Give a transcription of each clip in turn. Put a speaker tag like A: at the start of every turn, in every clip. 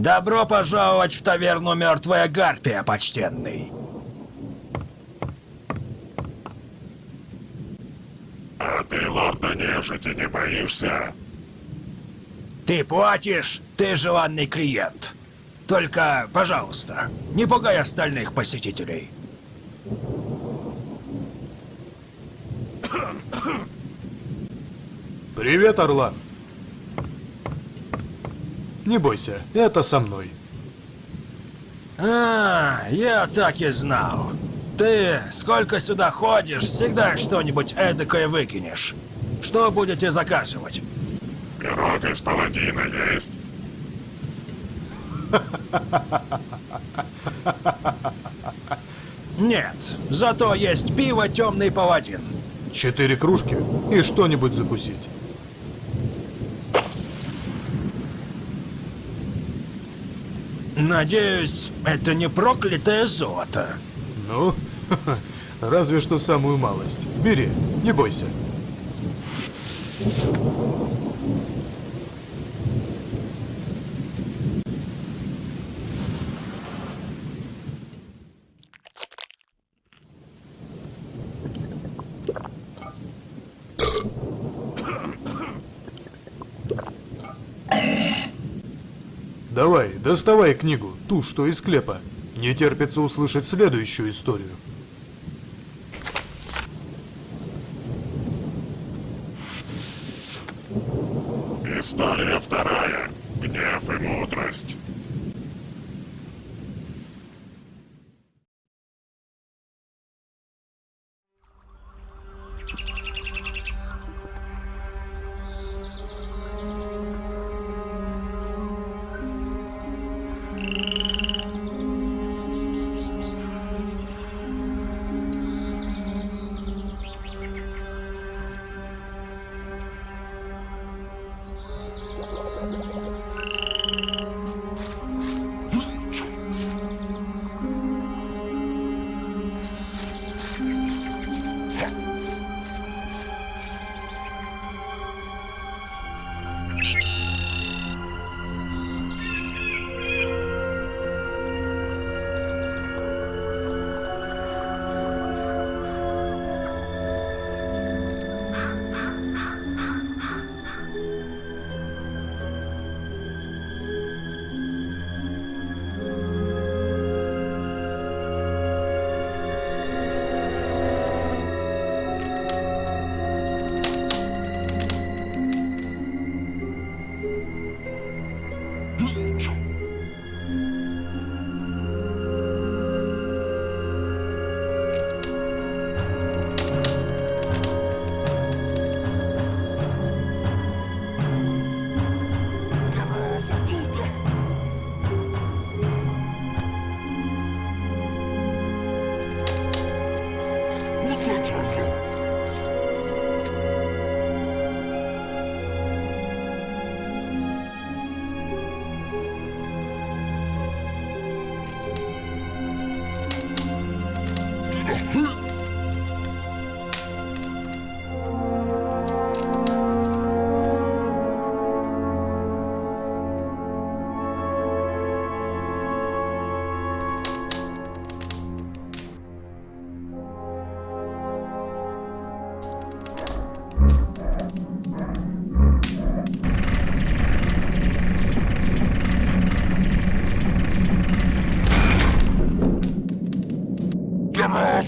A: Добро пожаловать в таверну «Мертвая Гарпия», почтенный.
B: А ты, лорда нежити, не боишься?
A: Ты платишь, ты желанный клиент. Только, пожалуйста, не пугай остальных посетителей.
C: Привет, Орлан. Не бойся, это со мной.
A: Я так и знал. Ты, сколько сюда ходишь, всегда что-нибудь эдакое выкинешь. Что будете заказывать?
B: Пирог из паладина есть?
A: Нет, зато есть пиво «Темный паладин».
C: 4 кружки и что-нибудь закусить.
A: Надеюсь, это не проклятое золото.
C: Ну, разве что самую малость. Бери, не бойся. Давай, доставай книгу, ту, что из склепа. Не терпится услышать следующую историю.
B: История вторая. Гнев и мудрость.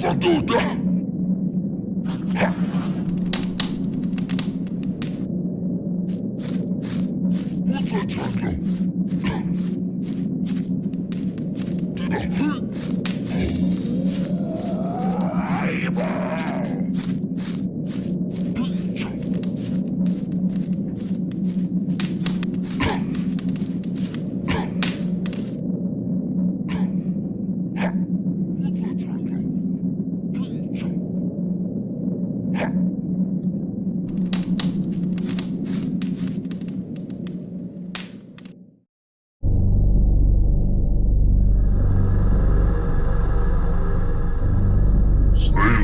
B: Adulta!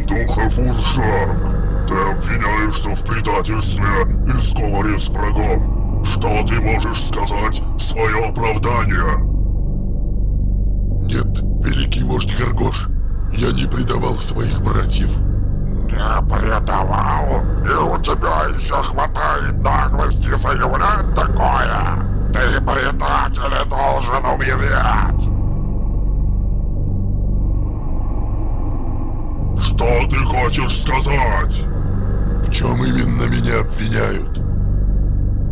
D: Духов Уршак, ты обвиняешься в предательстве и сговоре с врагом. Что ты можешь сказать в свое оправдание? Нет, великий вождь Горгош, я не предавал своих братьев.
B: Не предавал, и у тебя еще хватает наглости заявлять такое. Ты, предатель, должен умереть.
D: Что ты хочешь сказать? В чем именно меня обвиняют?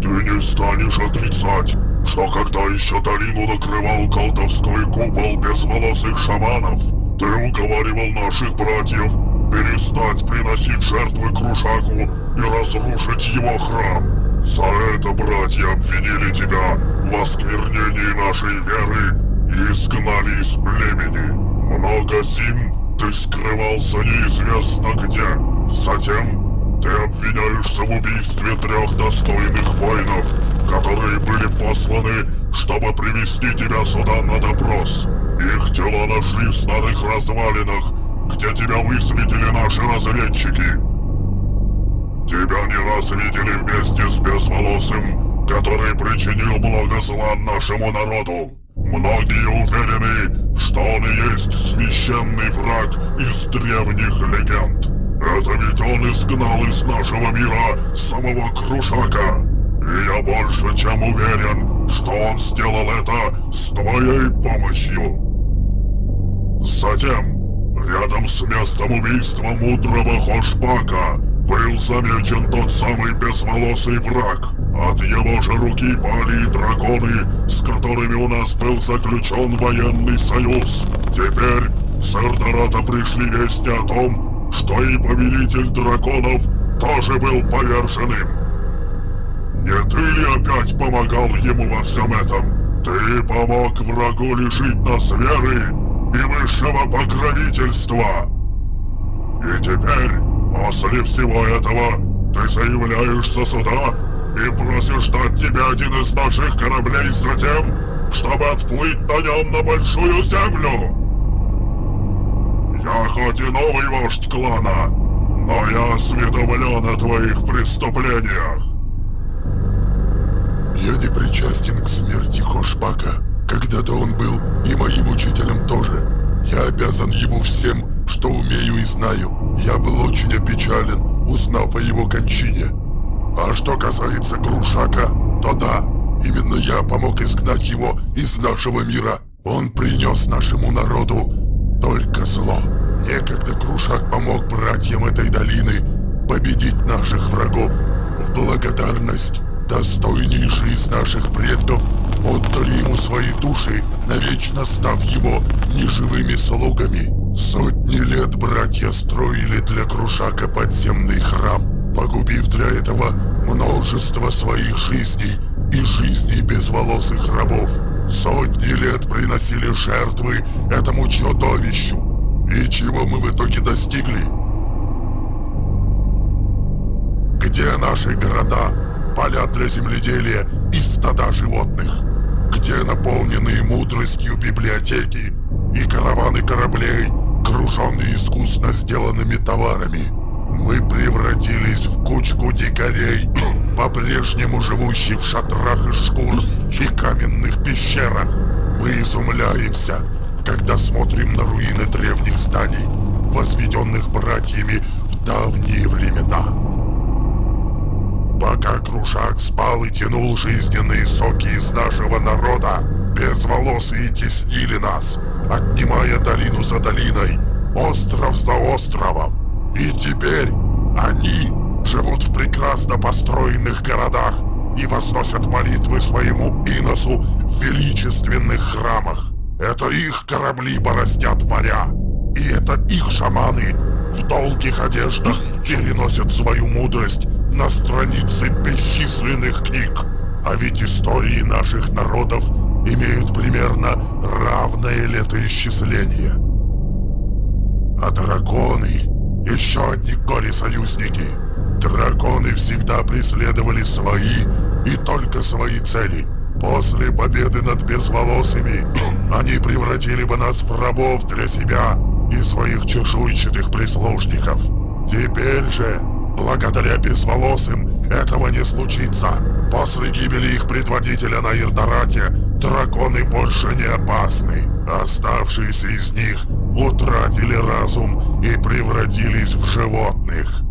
D: Ты не станешь отрицать, что когда еще долину накрывал колдовской купол безволосых шаманов, ты уговаривал наших братьев перестать приносить жертвы Крушаку и разрушить его храм. За это братья обвинили тебя в осквернении нашей веры и изгнали из племени. Много зим ты скрывался неизвестно где. Затем ты обвиняешься в убийстве 3 достойных воинов, которые были посланы, чтобы привести тебя сюда на допрос. Их тела нашли в старых развалинах, где тебя выследили наши разведчики. Тебя не раз видели вместе с Безволосым, который причинил много зла нашему народу. Многие уверены, что он и есть священный враг из древних легенд. Это ведь он изгнал из нашего мира самого Крушака. И я больше чем уверен, что он сделал это с твоей помощью. Затем, рядом с местом убийства мудрого Хошпака был замечен тот самый безволосый враг. От его же руки пали драконы, с которыми у нас был заключен военный союз. Теперь с Эрдората пришли вести о том, что и повелитель драконов тоже был поверженным. Не ты ли опять помогал ему во всем этом? Ты помог врагу лишить нас веры и высшего покровительства. И теперь, после всего этого, ты заявляешься сюда и просишь дать тебе один из наших кораблей за тем, чтобы отплыть на нем на Большую Землю. Я хоть и новый вождь клана, но я осведомлен о твоих преступлениях. Я не причастен к смерти Хошпака. Когда-то он был и моим учителем тоже. Я обязан ему всем, что умею и знаю. Я был очень опечален, узнав о его кончине. А что касается Крушака, то да, именно я помог изгнать его из нашего мира. Он принес нашему народу только зло. Некогда Крушак помог братьям этой долины победить наших врагов. В благодарность достойнейшие из наших предков отдали ему свои души, навечно став его неживыми слугами. Сотни лет братья строили для Крушака подземный храм, погубив для этого множество своих жизней и жизней безволосых рабов. Сотни лет приносили жертвы этому чудовищу. И чего мы в итоге достигли? Где наши города, поля для земледелия и стада животных? Где наполненные мудростью библиотеки и караваны кораблей, груженные искусно сделанными товарами? Мы превратились в кучку дикарей, по-прежнему живущих в шатрах из шкур и каменных пещерах. Мы изумляемся, когда смотрим на руины древних зданий, возведенных братьями в давние времена. Пока Крушак спал и тянул жизненные соки из нашего народа, безволосые теснили нас, отнимая долину за долиной, остров за островом. И теперь они живут в прекрасно построенных городах и возносят молитвы своему Иносу в величественных храмах. Это их корабли бороздят моря, и это их шаманы в долгих одеждах переносят свою мудрость на страницы бесчисленных книг. А ведь истории наших народов имеют примерно равное летоисчисление. А драконы — еще одни горе-союзники. Драконы всегда преследовали свои и только свои цели. После победы над безволосыми они превратили бы нас в рабов для себя и своих чешуйчатых прислужников. Теперь же, благодаря безволосым, этого не случится. После гибели их предводителя на Ирдарате драконы больше не опасны. Оставшиеся из них утратили разум и превратились в животных.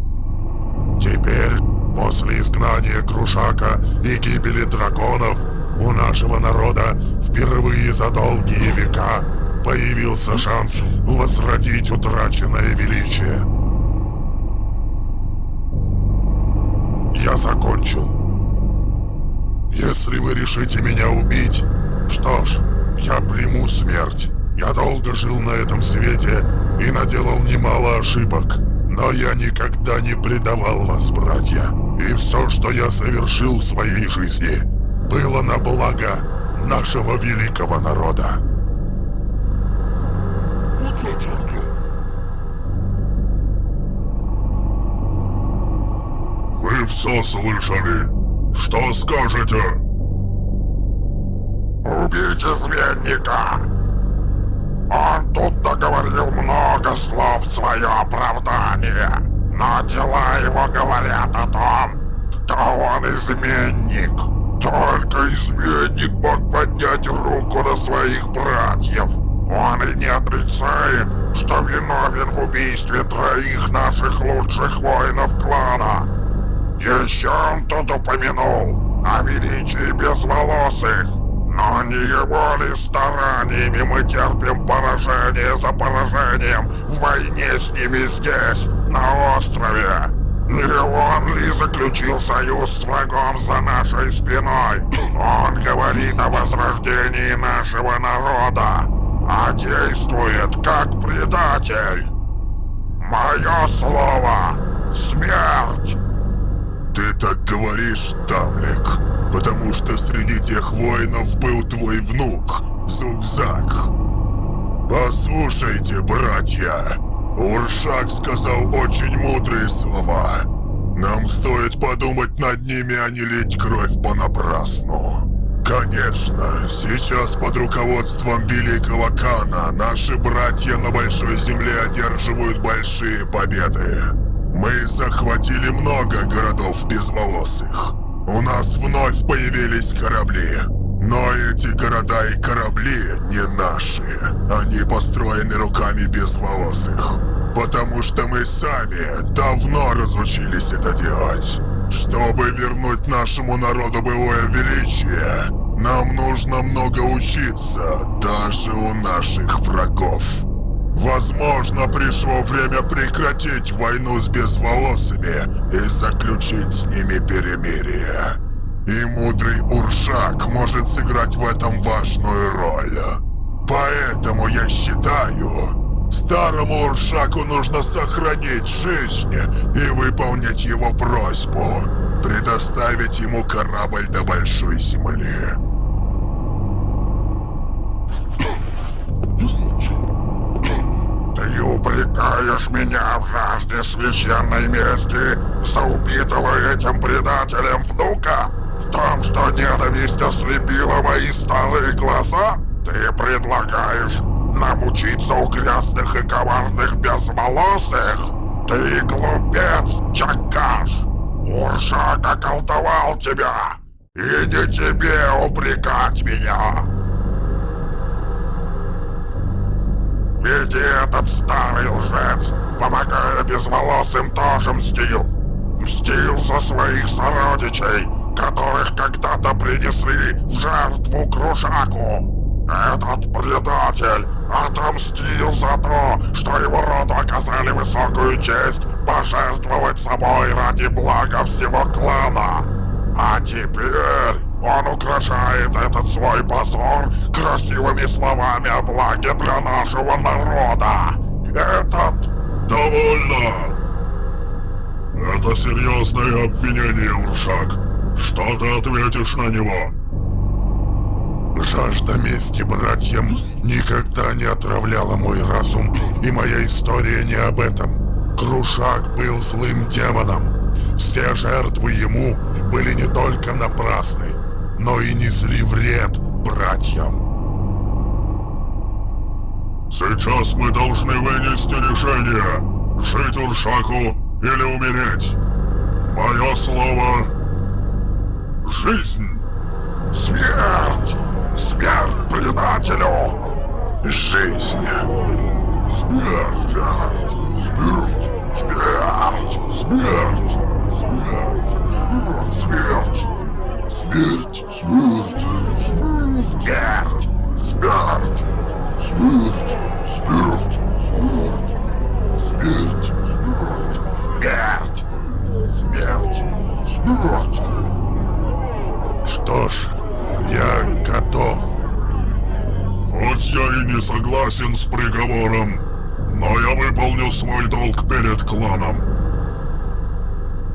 D: Теперь, после изгнания Крушака и гибели драконов, у нашего народа впервые за долгие века появился шанс возродить утраченное величие. Я закончил. Если вы решите меня убить, что ж, я приму смерть. Я долго жил на этом свете и наделал немало ошибок, но я никогда не предавал вас, братья. И все, что я совершил в своей жизни, было на благо нашего великого народа. Вы все слышали? Что скажете? Убейте изменника! Он тут договорил много слов в свое оправдание, но дела его говорят о том, что он изменник. Только изменник мог поднять руку на своих братьев. Он и не отрицает, что виновен в убийстве 3 наших лучших воинов клана. Еще он тут упомянул о величии безволосых, но не его ли стараниями мы терпим поражение за поражением в войне с ними здесь, на острове? Не он ли заключил союз с врагом за нашей спиной? Он говорит о возрождении нашего народа, а действует как предатель. Мое слово — смерть! Ты так говоришь, Тамлик, потому что среди тех воинов был твой внук, Зугзак. Послушайте, братья, Уршак сказал очень мудрые слова. Нам стоит подумать над ними, а не лить кровь понапрасну. Конечно, сейчас под руководством Великого Кана наши братья на Большой Земле одерживают большие победы. Мы захватили много городов безволосых. У нас вновь появились корабли. Но эти города и корабли не наши. Они построены руками безволосых. Потому что мы сами давно разучились это делать. Чтобы вернуть нашему народу былое величие, нам нужно много учиться, даже у наших врагов. Возможно, пришло время прекратить войну с безволосыми и заключить с ними перемирие. И мудрый Уршак может сыграть в этом важную роль. Поэтому я считаю, старому Уршаку нужно сохранить жизнь и выполнить его просьбу, предоставить ему корабль до Большой Земли. Ты упрекаешь меня в жажде священной мести за убитого этим предателем внука? В том, что ненависть ослепила мои старые глаза? Ты предлагаешь нам учиться у грязных и коварных безволосых? Ты глупец, Чакаш! Уршак околдовал тебя, и не тебе упрекать меня! Ведь и этот старый лжец, помогая безволосым, тоже мстил. Мстил за своих сородичей, которых когда-то принесли в жертву Крушаку. Этот предатель отомстил за то, что его роду оказали высокую честь пожертвовать собой ради блага всего клана. А теперь он украшает этот свой позор красивыми словами о благе для нашего народа. Этот... Довольно! Это серьезное обвинение, Уршак. Что ты ответишь на него? Жажда мести братьям никогда не отравляла мой разум, и моя история не об этом. Крушак был злым демоном. Все жертвы ему были не только напрасны, но и несли вред братьям. Сейчас мы должны вынести решение, жить Уршаку или умереть. Мое слово Жизнь! Смерть! Смерть предателю! Жизнь! Смерть! Смерть! Смерть! Смерть! Смерть! Смерть! Смерть! Смерть! Смерть! Смерть! Смерть! Смерть! Смерть! Смерть! Смерть! Смерть! Смерть! Что ж, я готов. Хоть я и не согласен с приговором, но я выполню свой долг перед кланом.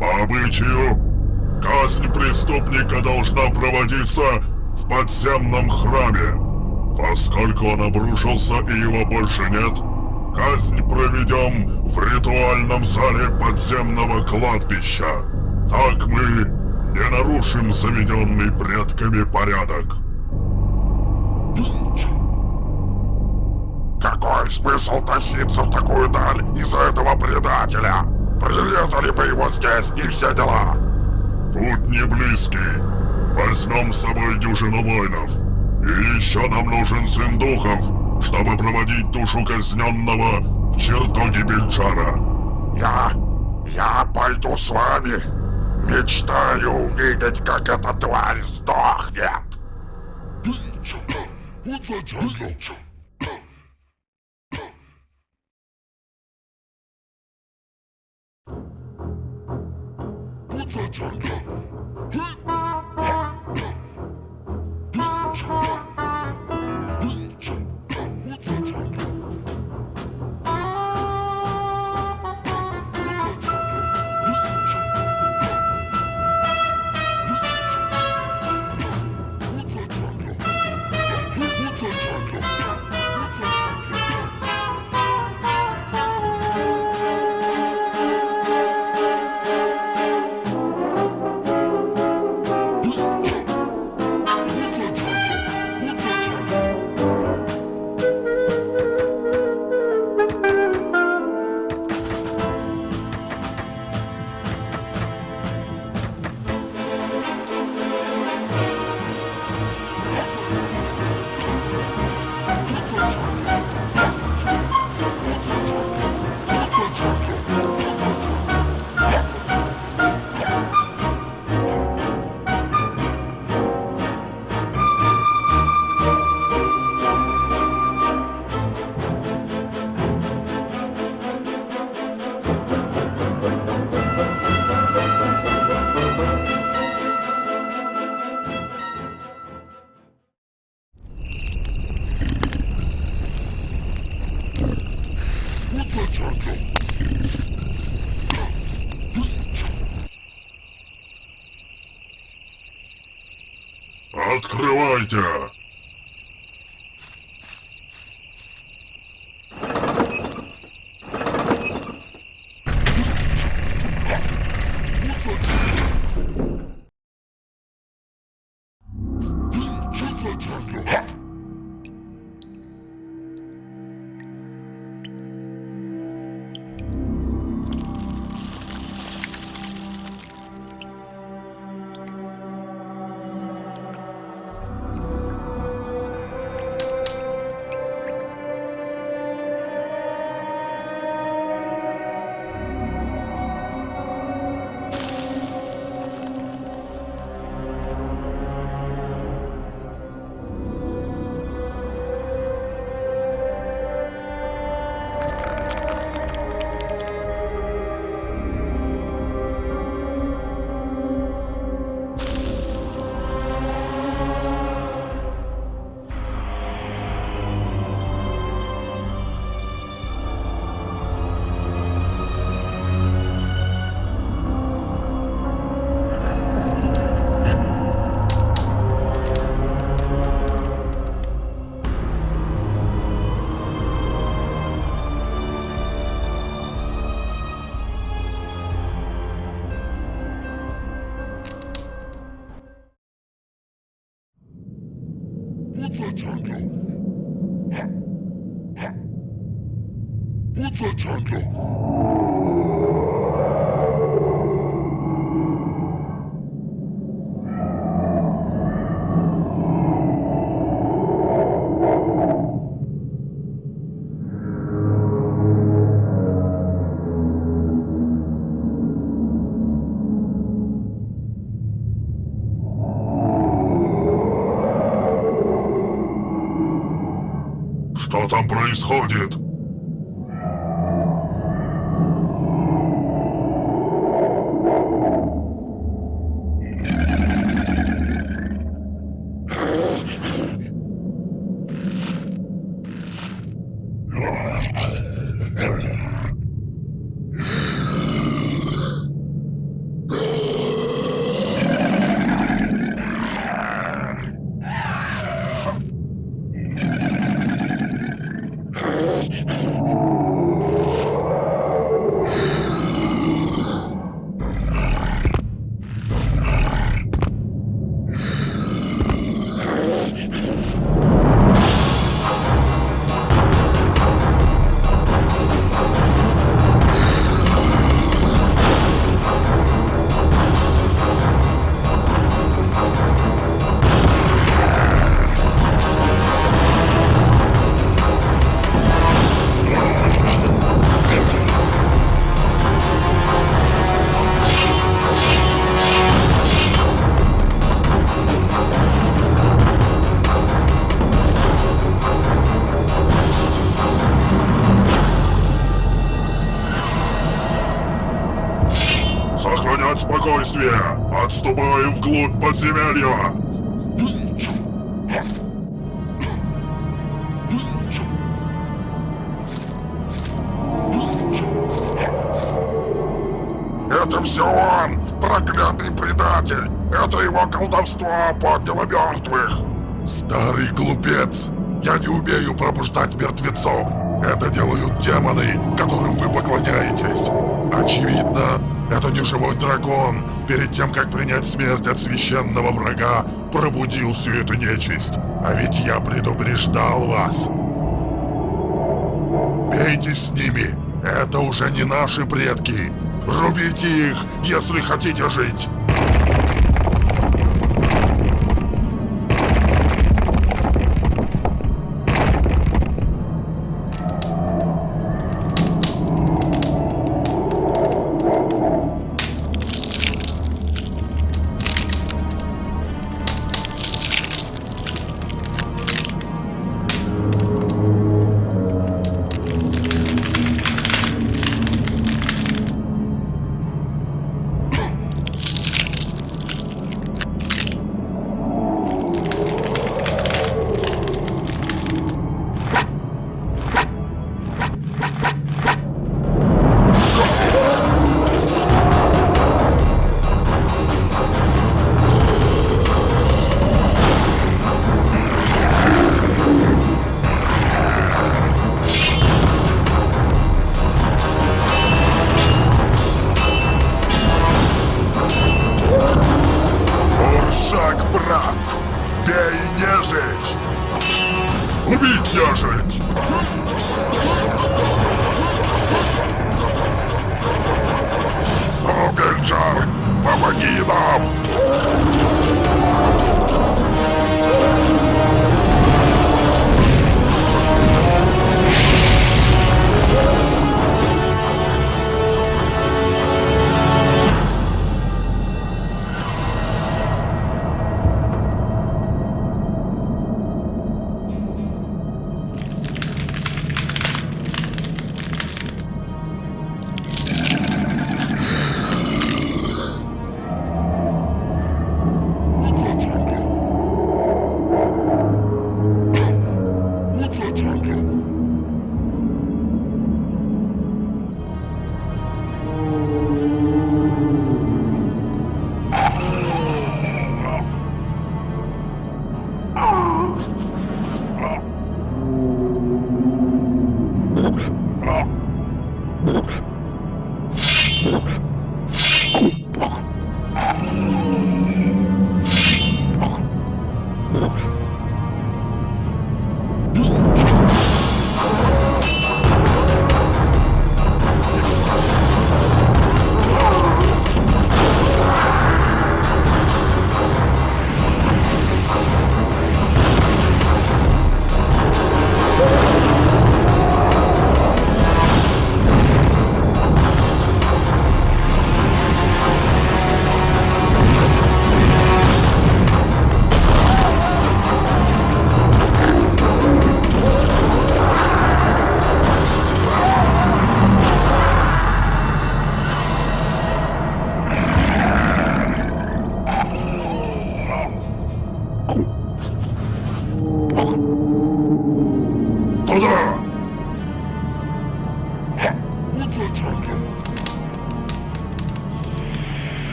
D: По обычаю, казнь преступника должна проводиться в подземном храме. Поскольку он обрушился и его больше нет, казнь проведем в ритуальном зале подземного кладбища. Так мы не нарушим заведенный предками порядок. Какой смысл тащиться в такую даль из-за этого предателя? Прирезали бы его здесь и все дела. Путь не близкий. Возьмем с собой дюжину воинов. И еще нам нужен сын духов, чтобы проводить душу казненного в чертоги Бельчара. Я пойду с вами. Мечтаю увидеть, как эта тварь сдохнет. Открывайте! происходит? Сохранять спокойствие! Отступаем вглубь подземелья! Это все он! Проклятый предатель! Это его колдовство подняло мертвых! Старый глупец! Я не умею пробуждать мертвецов! Это делают демоны, которым вы поклоняетесь! Очевидно, это не живой дракон, перед тем, как принять смерть от священного врага, пробудил всю эту нечисть. А ведь я предупреждал вас. Бейтесь с ними, это уже не наши предки. Рубите их, если хотите жить. Бей нежить! Убить нежить! О, Бельджар, помоги нам!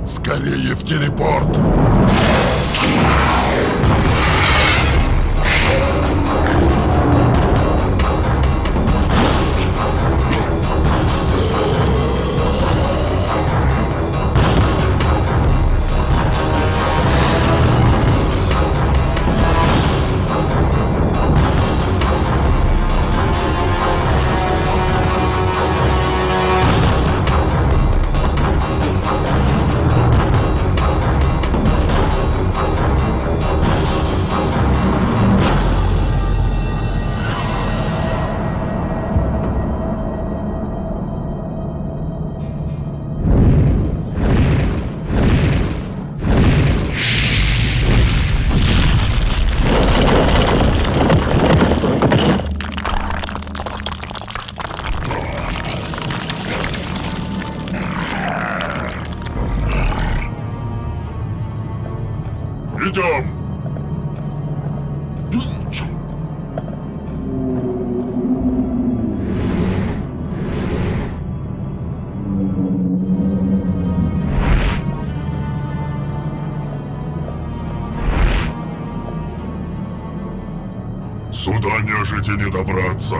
D: Скорее в телепорт! Идем! Сюда нежити не добраться.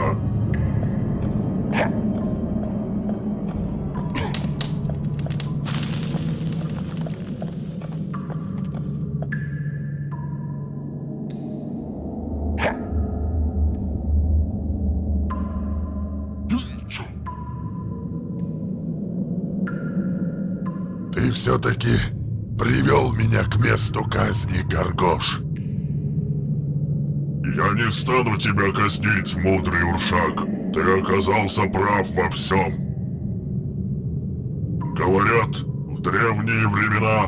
D: Ты все-таки привел меня к месту казни, Гаргош. Я не стану тебя казнить, мудрый Уршак. Ты оказался прав во всем. Говорят, в древние времена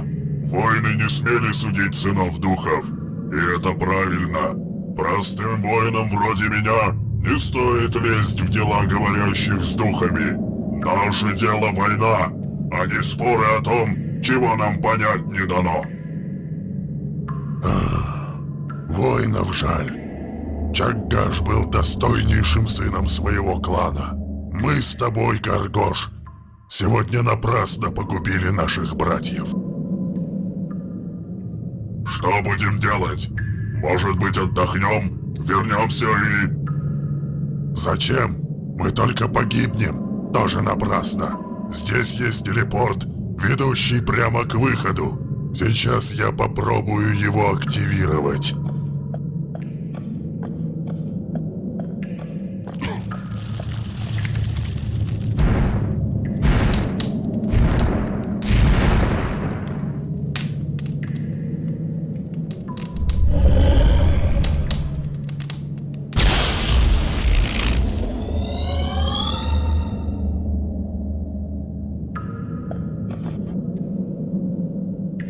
D: воины не смели судить сынов духов. И это правильно. Простым воинам вроде меня не стоит лезть в дела говорящих с духами. Наше дело война, а не споры о том, чего нам понять не дано. Воинов жаль. Чаггаш был достойнейшим сыном своего клана. Мы с тобой, Гаргош, сегодня напрасно погубили наших братьев. Что будем делать? Может быть, отдохнем, вернемся и... Зачем? Мы только погибнем. Тоже напрасно. Здесь есть телепорт, ведущий прямо к выходу. Сейчас я попробую его активировать.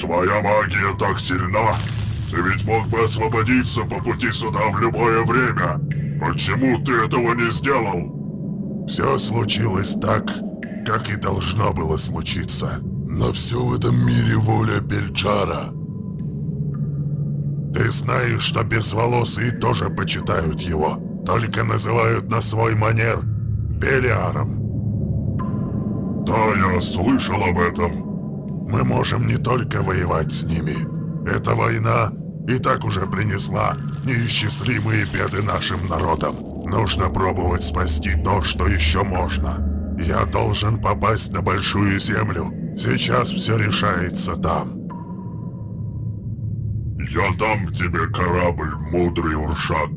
D: Твоя магия так сильна. Ты ведь мог бы освободиться по пути сюда в любое время. Почему ты этого не сделал? Все случилось так, как и должно было случиться. Но все в этом мире воля Бельджара. Ты знаешь, что безволосые тоже почитают его, только называют на свой манер Белиаром. Да, я слышал об этом. Мы можем не только воевать с ними. Эта война и так уже принесла неисчислимые беды нашим народам. Нужно пробовать спасти то, что еще можно. Я должен попасть на Большую Землю. Сейчас все решается там. Я дам тебе корабль, мудрый Уршак.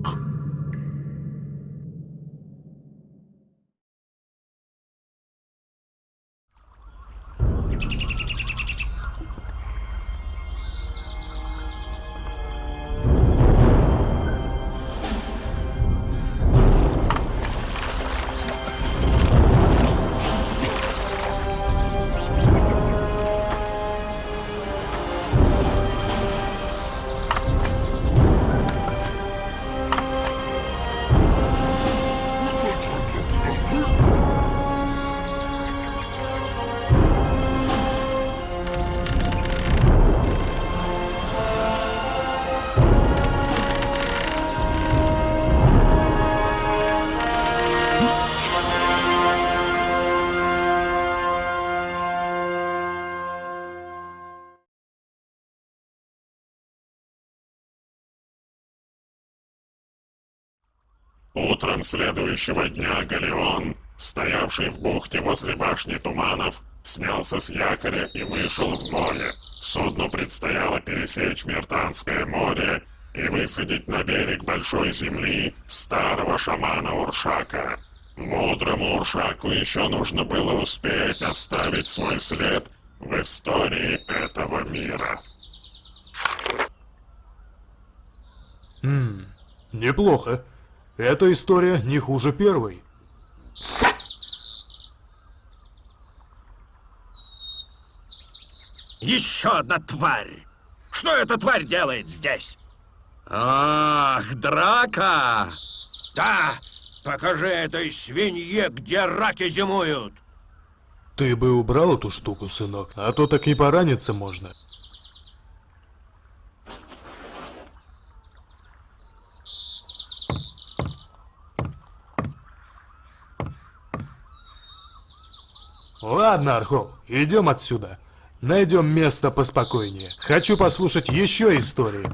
B: Утром следующего дня Галеон, стоявший в бухте возле башни туманов, снялся с якоря и вышел в море. Судну предстояло пересечь Миртанское море и высадить на берег большой земли старого шамана Уршака. Мудрому Уршаку еще нужно было успеть оставить свой след в истории этого мира.
C: Неплохо. Эта история не хуже первой.
E: Еще одна тварь! Что эта тварь делает здесь? Ах, драка! Да, покажи этой свинье, где раки зимуют.
C: Ты бы убрал эту штуку, сынок, а то так и пораниться можно. Ладно, Архол, идем отсюда. Найдем место поспокойнее. Хочу послушать еще истории.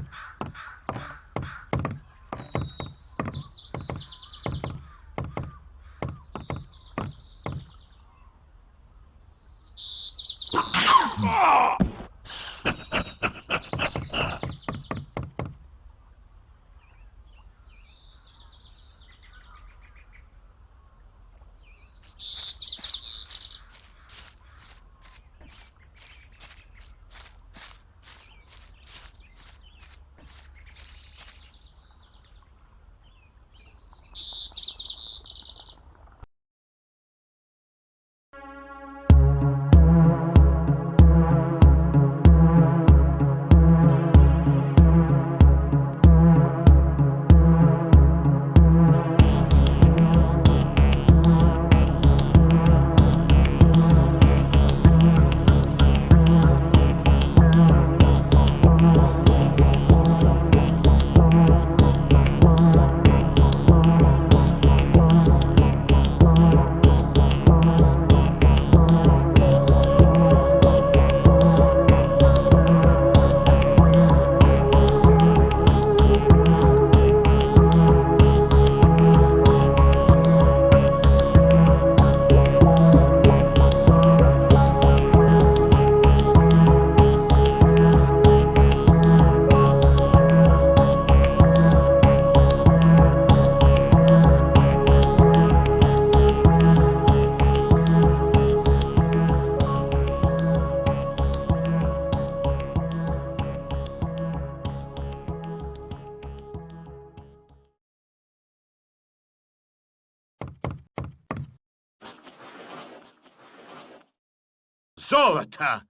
E: Золото!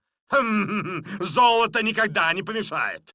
E: Золото никогда не помешает.